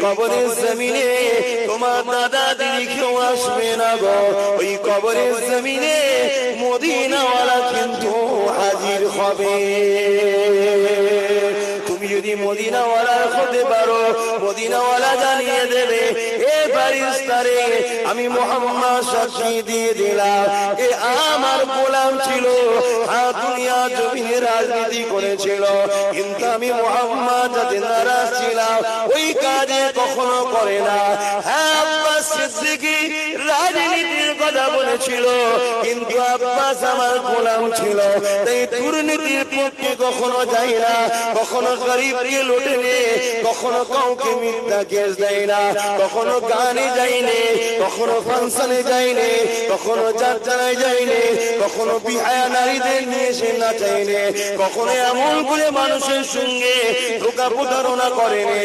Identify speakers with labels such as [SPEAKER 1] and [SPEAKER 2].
[SPEAKER 1] কবরের জমিনে তোমার দাদা দিদি কেউ আসবে না গো। ওই কবরের জমিনে মদিনাওয়ালা কিন্তু হাজির হবে। তুমি যদি মদিনাওয়ালা হতে পারো, মদিনাওয়ালা জানিয়ে দেবে, এ ফারিস্তারে আমি মুহাম্মদ সাক্ষী দিয়ে দিলাম, এ আমার গোলাম ছিল, দুনিয়া জমিনে রাজনীতি করেছিল, কিন্তু আমি মুহাম্মদ যাতে নারাজ ছিলাম ওই কাজে কখনো করে না। হ্যাঁ, আব্বাস সিদ্দিকী রাজনীতির কথা বলেছিল, কিন্তু আব্বাস আমার গোলাম ছিল, তাই দুর্নীতির পক্ষে কখনো যাই না, কখনো গরিবকে লুটে নে, কখনো কাউকে মিথ্যা কেস দেয় না, কখনো গানে যাইনি, কখনো ফাংশনে যাইনি, কখনো যাত্রায় যাইনি, কখনো বিহায়া নারীদের নিয়ে সে নাচাইনি, কখনো এমন করে মানুষের সঙ্গে ধোঁকা প্রতারণা করেনি।